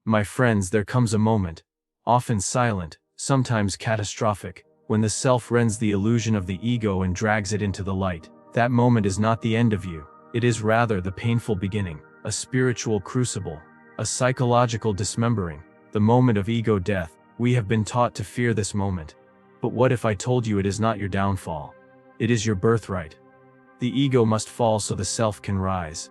My friends, there comes a moment, often silent, sometimes catastrophic, when the self rends the illusion of the ego and drags it into the light. That moment is not the end of you. It is rather the painful beginning, a spiritual crucible, a psychological dismembering, the moment of ego death. We have been taught to fear this moment. But what if I told you it is not your downfall? It is your birthright. The ego must fall so the self can rise.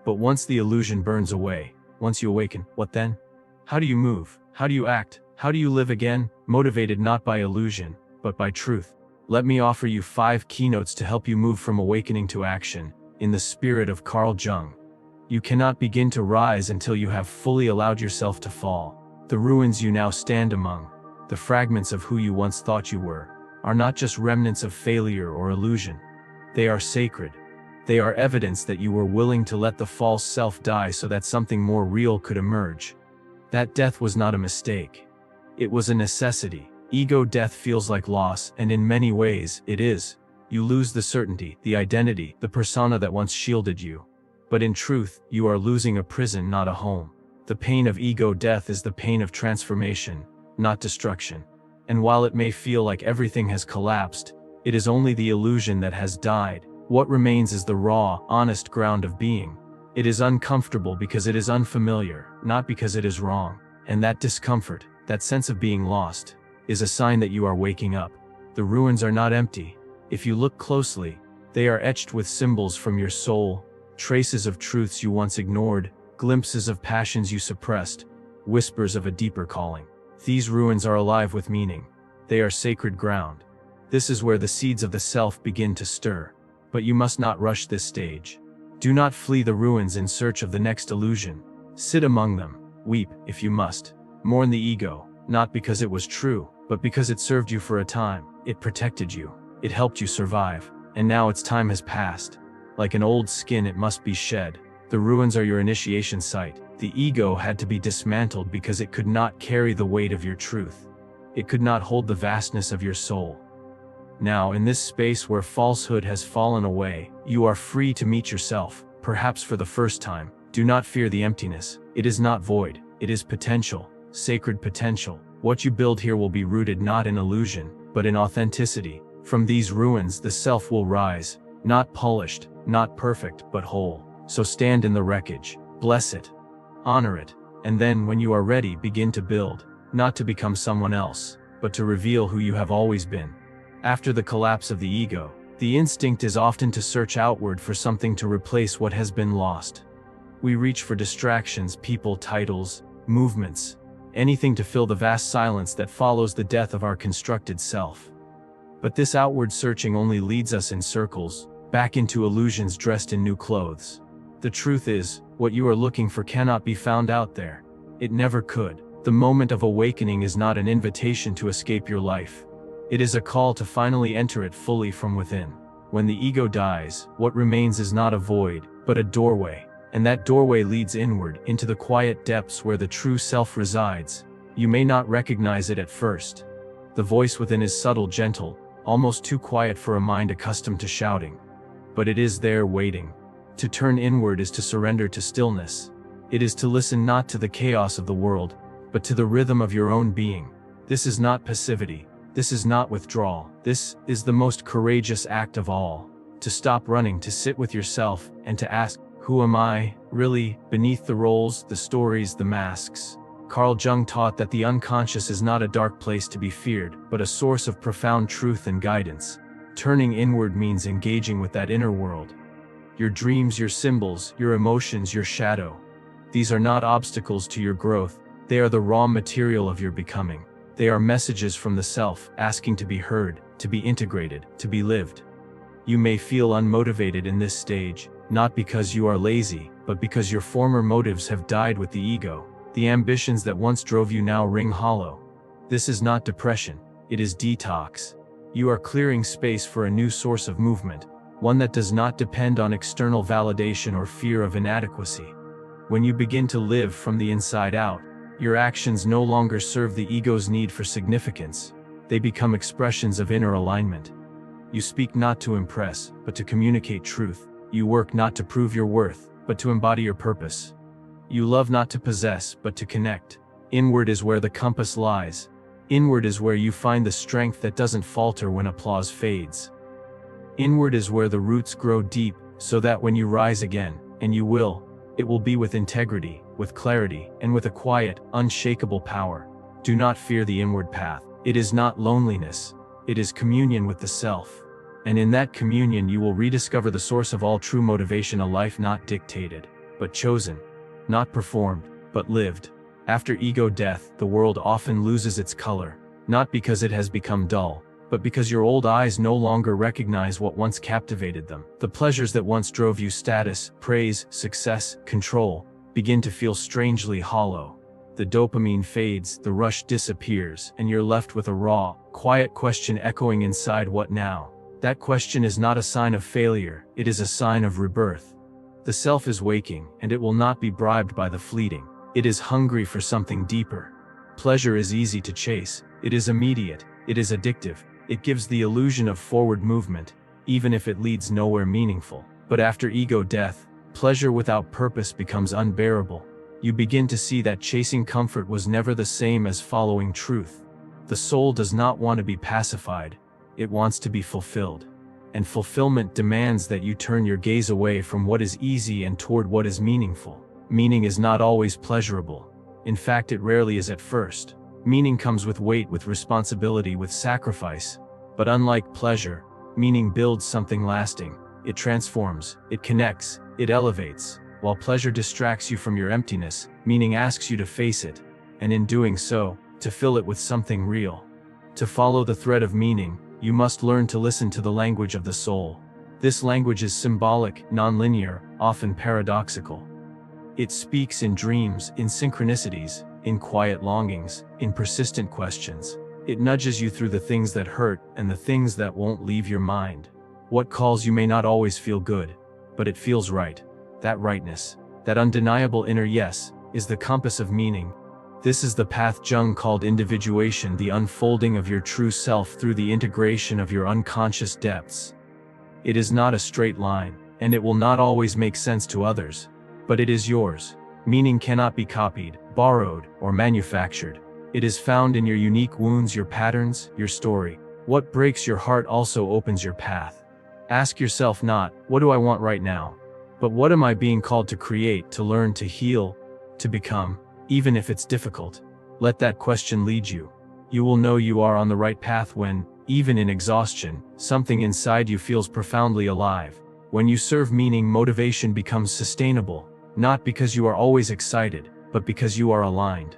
But once the illusion burns away, once you awaken, what then? How do you move? How do you act? How do you live again? Motivated not by illusion, but by truth. Let me offer you 5 keynotes to help you move from awakening to action, in the spirit of Carl Jung. You cannot begin to rise until you have fully allowed yourself to fall. The ruins you now stand among, the fragments of who you once thought you were, are not just remnants of failure or illusion. They are sacred. They are evidence that you were willing to let the false self die so that something more real could emerge. That death was not a mistake. It was a necessity. Ego death feels like loss, and in many ways, it is. You lose the certainty, the identity, the persona that once shielded you. But in truth, you are losing a prison, not a home. The pain of ego death is the pain of transformation, not destruction. And while it may feel like everything has collapsed, it is only the illusion that has died. What remains is the raw, honest ground of being. It is uncomfortable because it is unfamiliar, not because it is wrong. And that discomfort, that sense of being lost, is a sign that you are waking up. The ruins are not empty. If you look closely, they are etched with symbols from your soul, traces of truths you once ignored, glimpses of passions you suppressed, whispers of a deeper calling. These ruins are alive with meaning. They are sacred ground. This is where the seeds of the self begin to stir. But you must not rush this stage. Do not flee the ruins in search of the next illusion. Sit among them, weep, if you must. Mourn the ego, not because it was true, but because it served you for a time. It protected you. It helped you survive. And now its time has passed. Like an old skin, it must be shed. The ruins are your initiation site. The ego had to be dismantled because it could not carry the weight of your truth. It could not hold the vastness of your soul. Now, in this space where falsehood has fallen away, you are free to meet yourself, perhaps for the first time. Do not fear the emptiness. It is not void. It is potential, sacred potential. What you build here will be rooted not in illusion, but in authenticity. From these ruins, the self will rise, not polished, not perfect, but whole. So stand in the wreckage, bless it, honor it, and then, when you are ready, begin to build, not to become someone else, but to reveal who you have always been. After the collapse of the ego, the instinct is often to search outward for something to replace what has been lost. We reach for distractions, people, titles, movements, anything to fill the vast silence that follows the death of our constructed self. But this outward searching only leads us in circles, back into illusions dressed in new clothes. The truth is, what you are looking for cannot be found out there. It never could. The moment of awakening is not an invitation to escape your life. It is a call to finally enter it fully from within. When the ego dies, what remains is not a void, but a doorway. And that doorway leads inward, into the quiet depths where the true self resides. You may not recognize it at first. The voice within is subtle, gentle, almost too quiet for a mind accustomed to shouting. But it is there waiting. To turn inward is to surrender to stillness. It is to listen not to the chaos of the world, but to the rhythm of your own being. This is not passivity. This is not withdrawal. This is the most courageous act of all. To stop running, to sit with yourself, and to ask, who am I, really, beneath the roles, the stories, the masks? Carl Jung taught that the unconscious is not a dark place to be feared, but a source of profound truth and guidance. Turning inward means engaging with that inner world. Your dreams, your symbols, your emotions, your shadow. These are not obstacles to your growth. They are the raw material of your becoming. They are messages from the self, asking to be heard, to be integrated, to be lived. You may feel unmotivated in this stage, not because you are lazy, but because your former motives have died with the ego. The ambitions that once drove you now ring hollow. This is not depression, it is detox. You are clearing space for a new source of movement, one that does not depend on external validation or fear of inadequacy. When you begin to live from the inside out, your actions no longer serve the ego's need for significance. They become expressions of inner alignment. You speak not to impress, but to communicate truth. You work not to prove your worth, but to embody your purpose. You love not to possess, but to connect. Inward is where the compass lies. Inward is where you find the strength that doesn't falter when applause fades. Inward is where the roots grow deep, so that when you rise again, and you will, it will be with integrity, with clarity, and with a quiet, unshakable power. Do not fear the inward path. It is not loneliness. It is communion with the self. And in that communion you will rediscover the source of all true motivation, a life not dictated, but chosen. Not performed, but lived. After ego death, the world often loses its color, not because it has become dull, but because your old eyes no longer recognize what once captivated them. The pleasures that once drove you, status, praise, success, control, begin to feel strangely hollow. The dopamine fades, the rush disappears, and you're left with a raw, quiet question echoing inside: what now? That question is not a sign of failure, it is a sign of rebirth. The self is waking, and it will not be bribed by the fleeting. It is hungry for something deeper. Pleasure is easy to chase, it is immediate, it is addictive, it gives the illusion of forward movement, even if it leads nowhere meaningful. But after ego death, pleasure without purpose becomes unbearable. You begin to see that chasing comfort was never the same as following truth. The soul does not want to be pacified, it wants to be fulfilled. And fulfillment demands that you turn your gaze away from what is easy and toward what is meaningful. Meaning is not always pleasurable. In fact, it rarely is at first. Meaning comes with weight, with responsibility, with sacrifice. But unlike pleasure, meaning builds something lasting. It transforms, it connects, it elevates. While pleasure distracts you from your emptiness, meaning asks you to face it, and in doing so, to fill it with something real. To follow the thread of meaning, you must learn to listen to the language of the soul. This language is symbolic, nonlinear, often paradoxical. It speaks in dreams, in synchronicities, in quiet longings, in persistent questions. It nudges you through the things that hurt and the things that won't leave your mind. What calls you may not always feel good, but it feels right. That rightness, that undeniable inner yes, is the compass of meaning. This is the path Jung called individuation, the unfolding of your true self through the integration of your unconscious depths. It is not a straight line, and it will not always make sense to others, but it is yours. Meaning cannot be copied, borrowed, or manufactured. It is found in your unique wounds, your patterns, your story. What breaks your heart also opens your path. Ask yourself not, what do I want right now? But what am I being called to create, to learn, to heal, to become, even if it's difficult? Let that question lead you. You will know you are on the right path when, even in exhaustion, something inside you feels profoundly alive. When you serve meaning, motivation becomes sustainable, not because you are always excited, but because you are aligned.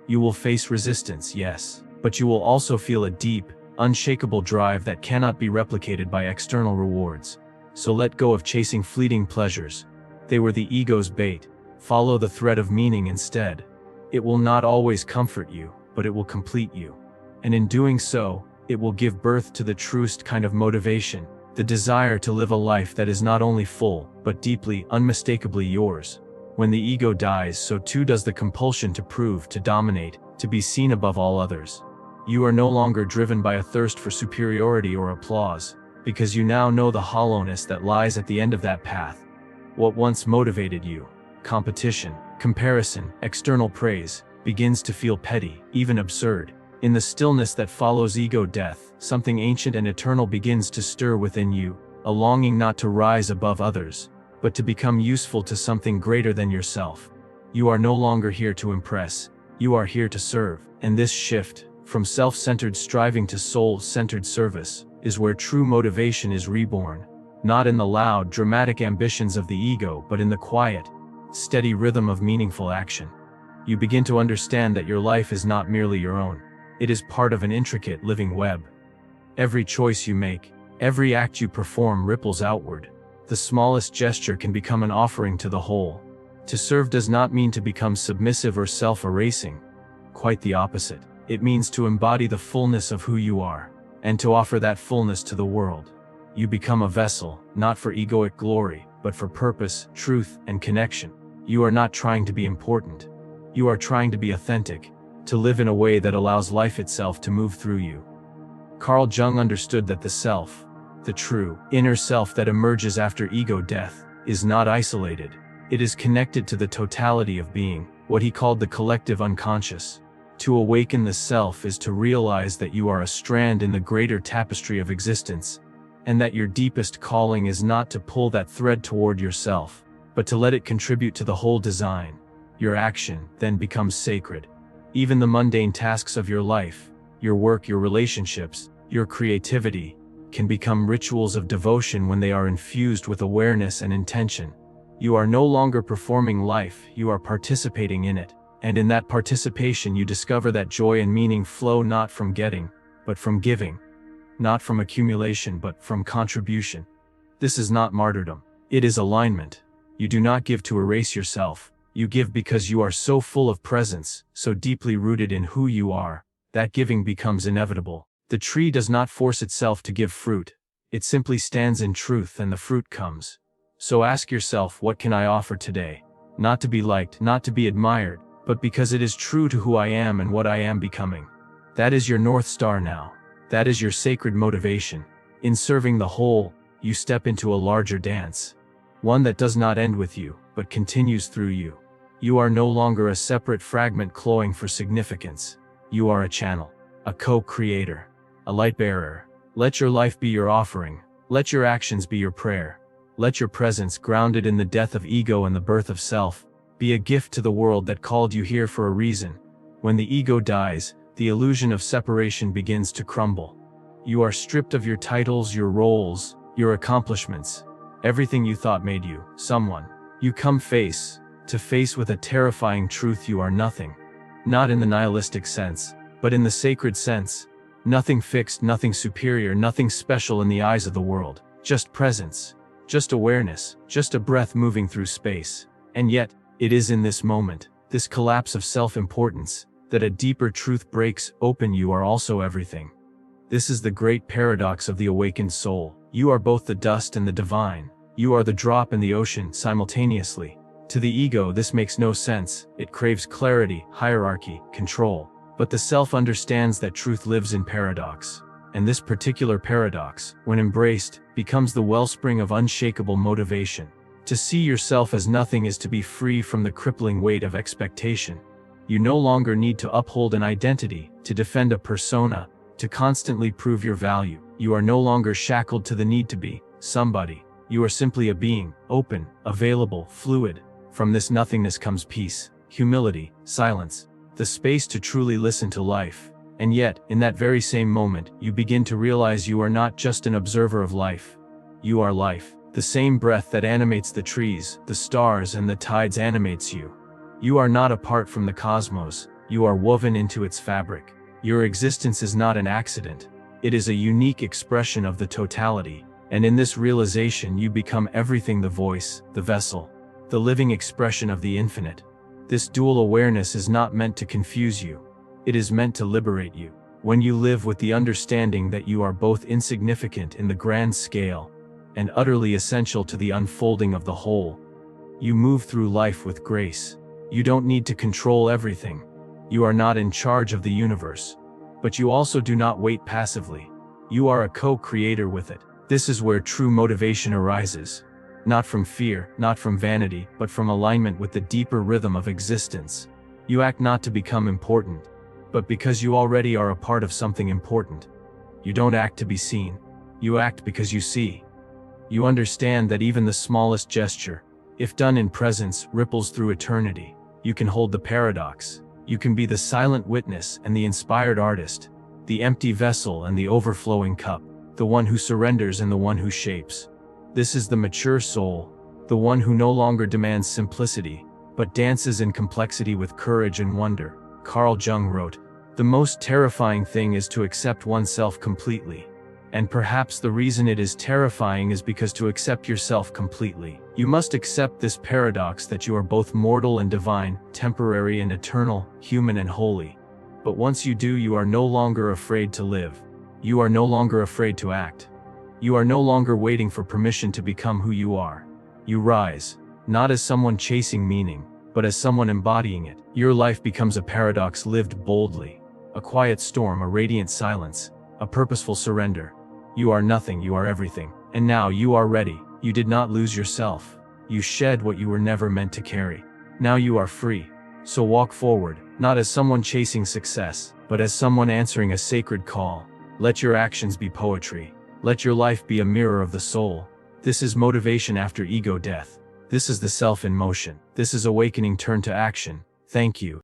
You will face resistance, yes, but you will also feel a deep, unshakable drive that cannot be replicated by external rewards. So let go of chasing fleeting pleasures. They were the ego's bait. Follow the thread of meaning instead. It will not always comfort you, but it will complete you. And in doing so, it will give birth to the truest kind of motivation, the desire to live a life that is not only full, but deeply, unmistakably yours. When the ego dies, so too does the compulsion to prove, to dominate, to be seen above all others. You are no longer driven by a thirst for superiority or applause, because you now know the hollowness that lies at the end of that path. What once motivated you, competition, comparison, external praise, begins to feel petty, even absurd. In the stillness that follows ego death, something ancient and eternal begins to stir within you, a longing not to rise above others, but to become useful to something greater than yourself. You are no longer here to impress, you are here to serve. And this shift, from self-centered striving to soul-centered service, is where true motivation is reborn. Not in the loud, dramatic ambitions of the ego, but in the quiet, steady rhythm of meaningful action. You begin to understand that your life is not merely your own. It is part of an intricate, living web. Every choice you make, every act you perform ripples outward. The smallest gesture can become an offering to the whole. To serve does not mean to become submissive or self-erasing. Quite the opposite. It means to embody the fullness of who you are, and to offer that fullness to the world. You become a vessel, not for egoic glory, but for purpose, truth, and connection. You are not trying to be important. You are trying to be authentic, to live in a way that allows life itself to move through you. Carl Jung understood that the self, the true, inner self that emerges after ego death, is not isolated. It is connected to the totality of being, what he called the collective unconscious. To awaken the self is to realize that you are a strand in the greater tapestry of existence, and that your deepest calling is not to pull that thread toward yourself, but to let it contribute to the whole design. Your action then becomes sacred. Even the mundane tasks of your life, your work, your relationships, your creativity, can become rituals of devotion when they are infused with awareness and intention. You are no longer performing life, you are participating in it, and in that participation you discover that joy and meaning flow not from getting, but from giving. Not from accumulation but from contribution. This is not martyrdom, it is alignment. You do not give to erase yourself, you give because you are so full of presence, so deeply rooted in who you are, that giving becomes inevitable. The tree does not force itself to give fruit, it simply stands in truth and the fruit comes. So ask yourself, what can I offer today? Not to be liked, not to be admired, but because it is true to who I am and what I am becoming. That is your North Star now. That is your sacred motivation. In serving the whole, you step into a larger dance. One that does not end with you, but continues through you. You are no longer a separate fragment clawing for significance. You are a channel, a co-creator, a light bearer. Let your life be your offering. Let your actions be your prayer. Let your presence, grounded in the death of ego and the birth of self, be a gift to the world that called you here for a reason. When the ego dies, the illusion of separation begins to crumble. You are stripped of your titles, your roles, your accomplishments, everything you thought made you someone. You come face to face with a terrifying truth: you are nothing. Not in the nihilistic sense, but in the sacred sense. Nothing fixed, nothing superior, nothing special in the eyes of the world. Just presence. Just awareness, just a breath moving through space. And yet, it is in this moment, this collapse of self-importance, that a deeper truth breaks open: you are also everything. This is the great paradox of the awakened soul. You are both the dust and the divine. You are the drop and the ocean simultaneously. To the ego this makes no sense. It craves clarity, hierarchy, control. But the self understands that truth lives in paradox. And this particular paradox, when embraced, becomes the wellspring of unshakable motivation. To see yourself as nothing is to be free from the crippling weight of expectation. You no longer need to uphold an identity, to defend a persona, to constantly prove your value. You are no longer shackled to the need to be somebody. You are simply a being, open, available, fluid. From this nothingness comes peace, humility, silence, the space to truly listen to life. And yet, in that very same moment, you begin to realize you are not just an observer of life. You are life. The same breath that animates the trees, the stars, and the tides animates you. You are not apart from the cosmos, you are woven into its fabric. Your existence is not an accident. It is a unique expression of the totality. And in this realization you become everything: the voice, the vessel, the living expression of the infinite. This dual awareness is not meant to confuse you. It is meant to liberate you. When you live with the understanding that you are both insignificant in the grand scale and utterly essential to the unfolding of the whole, you move through life with grace. You don't need to control everything. You are not in charge of the universe. But you also do not wait passively. You are a co-creator with it. This is where true motivation arises. Not from fear, not from vanity, but from alignment with the deeper rhythm of existence. You act not to become important, but because you already are a part of something important. You don't act to be seen. You act because you see. You understand that even the smallest gesture, if done in presence, ripples through eternity. You can hold the paradox. You can be the silent witness and the inspired artist, the empty vessel and the overflowing cup, the one who surrenders and the one who shapes. This is the mature soul, the one who no longer demands simplicity, but dances in complexity with courage and wonder. Carl Jung wrote, "The most terrifying thing is to accept oneself completely." And perhaps the reason it is terrifying is because to accept yourself completely, you must accept this paradox that you are both mortal and divine, temporary and eternal, human and holy. But once you do, you are no longer afraid to live. You are no longer afraid to act. You are no longer waiting for permission to become who you are. You rise, not as someone chasing meaning, but as someone embodying it. Your life becomes a paradox lived boldly, a quiet storm, a radiant silence, a purposeful surrender. You are nothing, you are everything. And now you are ready. You did not lose yourself. You shed what you were never meant to carry. Now you are free. So walk forward, not as someone chasing success, but as someone answering a sacred call. Let your actions be poetry. Let your life be a mirror of the soul. This is motivation after ego death. This is the self in motion. This is awakening turned to action. Thank you.